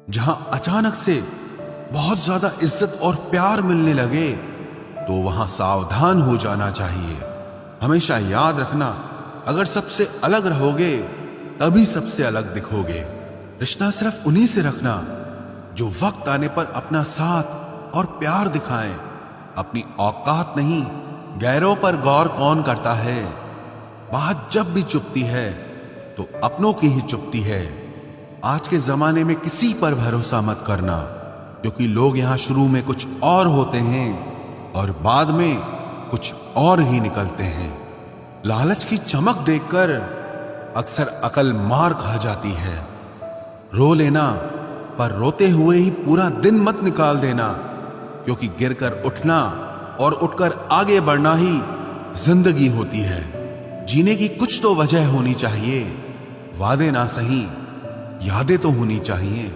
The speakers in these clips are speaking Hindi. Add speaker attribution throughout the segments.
Speaker 1: जहां अचानक से बहुत ज्यादा इज्जत और प्यार मिलने लगे तो वहां सावधान हो जाना चाहिए। हमेशा याद रखना, अगर सबसे अलग रहोगे तभी सबसे अलग दिखोगे। रिश्ता सिर्फ उन्हीं से रखना जो वक्त आने पर अपना साथ और प्यार दिखाएं। अपनी औकात नहीं, गैरों पर गौर कौन करता है। बात जब भी चुपती है तो अपनों की ही चुपती है। आज के जमाने में किसी पर भरोसा मत करना, क्योंकि लोग यहां शुरू में कुछ और होते हैं और बाद में कुछ और ही निकलते हैं। लालच की चमक देखकर अक्सर अकल मार खा जाती है। रो लेना, पर रोते हुए ही पूरा दिन मत निकाल देना, क्योंकि गिरकर उठना और उठकर आगे बढ़ना ही जिंदगी होती है। जीने की कुछ तो वजह होनी चाहिए। वादे ना सही, यादें तो होनी चाहिए।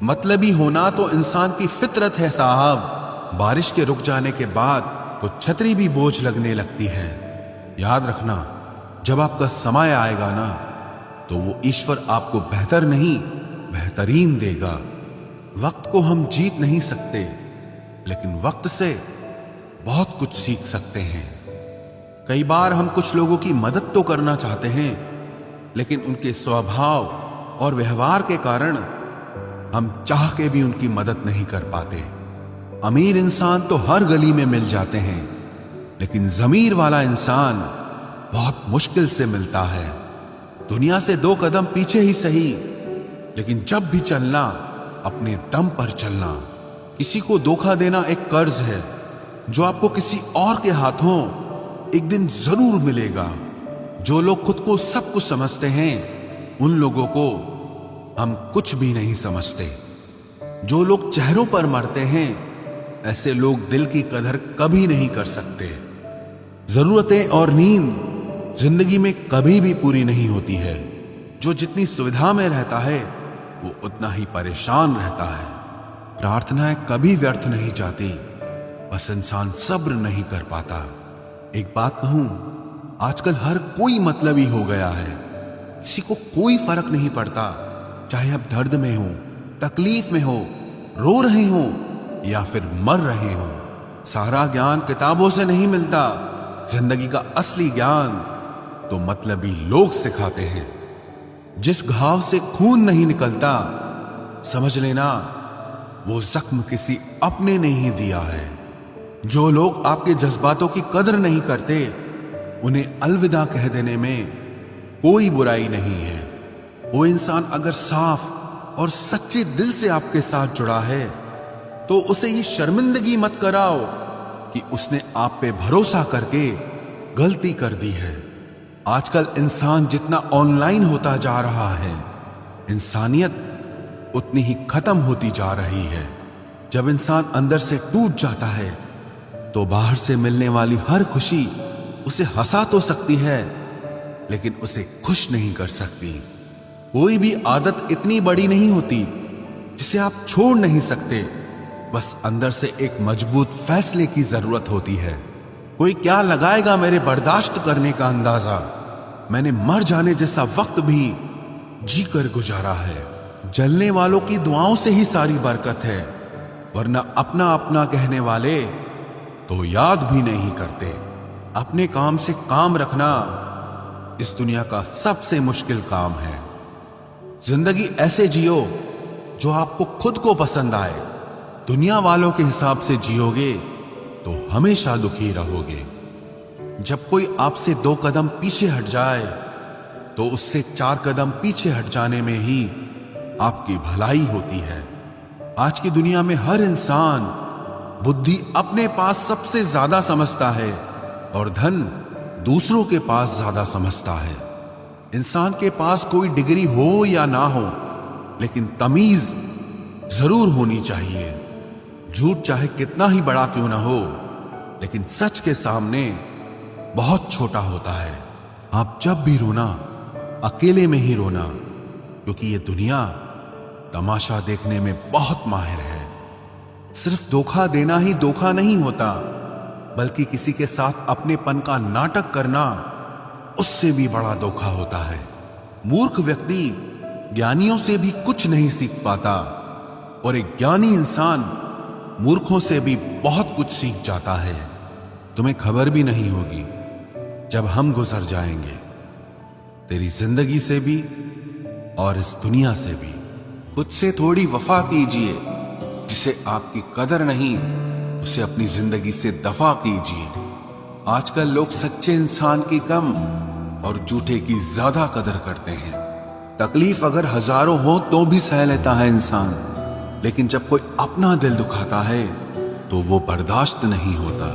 Speaker 1: मतलबी होना तो इंसान की फितरत है साहब। बारिश के रुक जाने के बाद तो छतरी भी बोझ लगने लगती है। याद रखना, जब आपका समय आएगा ना तो वो ईश्वर आपको बेहतर नहीं बेहतरीन देगा। वक्त को हम जीत नहीं सकते, लेकिन वक्त से बहुत कुछ सीख सकते हैं। कई बार हम कुछ लोगों की मदद तो करना चाहते हैं, लेकिन उनके स्वभाव और व्यवहार के कारण हम चाह के भी उनकी मदद नहीं कर पाते। अमीर इंसान तो हर गली में मिल जाते हैं, लेकिन जमीर वाला इंसान बहुत मुश्किल से मिलता है। दुनिया से 2 कदम पीछे ही सही, लेकिन जब भी चलना अपने दम पर चलना। किसी को धोखा देना एक कर्ज है जो आपको किसी और के हाथों एक दिन जरूर मिलेगा। जो लोग खुद को सब कुछ समझते हैं, उन लोगों को हम कुछ भी नहीं समझते। जो लोग चेहरों पर मरते हैं, ऐसे लोग दिल की कदर कभी नहीं कर सकते। जरूरतें और नींद जिंदगी में कभी भी पूरी नहीं होती है। जो जितनी सुविधा में रहता है वो उतना ही परेशान रहता है। प्रार्थनाएं कभी व्यर्थ नहीं जाती, बस इंसान सब्र नहीं कर पाता। एक बात कहूं, आजकल हर कोई मतलबी हो गया है। किसी को कोई फर्क नहीं पड़ता, चाहे आप दर्द में हो, तकलीफ में हो, रो रहे हो या फिर मर रहे हो। सारा ज्ञान किताबों से नहीं मिलता। जिंदगी का असली ज्ञान तो मतलबी लोग सिखाते हैं। जिस घाव से खून नहीं निकलता, समझ लेना वो जख्म किसी अपने ने ही दिया है। जो लोग आपके जज्बातों की कदर नहीं करते, उन्हें अलविदा कह देने में कोई बुराई नहीं है। वो इंसान अगर साफ और सच्चे दिल से आपके साथ जुड़ा है तो उसे ये शर्मिंदगी मत कराओ कि उसने आप पे भरोसा करके गलती कर दी है। आजकल इंसान जितना ऑनलाइन होता जा रहा है, इंसानियत उतनी ही खत्म होती जा रही है। जब इंसान अंदर से टूट जाता है तो बाहर से मिलने वाली हर खुशी उसे हंसा तो सकती है, लेकिन उसे खुश नहीं कर सकती। कोई भी आदत इतनी बड़ी नहीं होती जिसे आप छोड़ नहीं सकते। बस अंदर से एक मजबूत फैसले की जरूरत होती है। कोई क्या लगाएगा मेरे बर्दाश्त करने का अंदाजा। मैंने मर जाने जैसा वक्त भी जी कर गुजारा है। जलने वालों की दुआओं से ही सारी बरकत है, वरना अपना अपना कहने वाले तो याद भी नहीं करते। अपने काम से काम रखना इस दुनिया का सबसे मुश्किल काम है। जिंदगी ऐसे जियो जो आपको खुद को पसंद आए। दुनिया वालों के हिसाब से जियोगे तो हमेशा दुखी रहोगे। जब कोई आपसे 2 कदम पीछे हट जाए तो उससे 4 कदम पीछे हट जाने में ही आपकी भलाई होती है। आज की दुनिया में हर इंसान बुद्धि अपने पास सबसे ज्यादा समझता है और धन दूसरों के पास ज्यादा समझता है। इंसान के पास कोई डिग्री हो या ना हो, लेकिन तमीज जरूर होनी चाहिए। झूठ चाहे कितना ही बड़ा क्यों ना हो, लेकिन सच के सामने बहुत छोटा होता है। आप जब भी रोना, अकेले में ही रोना, क्योंकि ये दुनिया तमाशा देखने में बहुत माहिर है। सिर्फ धोखा देना ही धोखा नहीं होता, बल्कि किसी के साथ अपनेपन का नाटक करना उससे भी बड़ा धोखा होता है। मूर्ख व्यक्ति ज्ञानियों से भी कुछ नहीं सीख पाता, और एक ज्ञानी इंसान मूर्खों से भी बहुत कुछ सीख जाता है। तुम्हें खबर भी नहीं होगी जब हम गुजर जाएंगे, तेरी जिंदगी से भी और इस दुनिया से भी। खुद से थोड़ी वफा कीजिए, जिसे आपकी कदर नहीं उसे अपनी जिंदगी से दफा कीजिए। आजकल लोग सच्चे इंसान की कम और झूठे की ज्यादा कदर करते हैं। तकलीफ अगर हजारों हो तो भी सह लेता है इंसान, लेकिन जब कोई अपना दिल दुखाता है तो वो बर्दाश्त नहीं होता।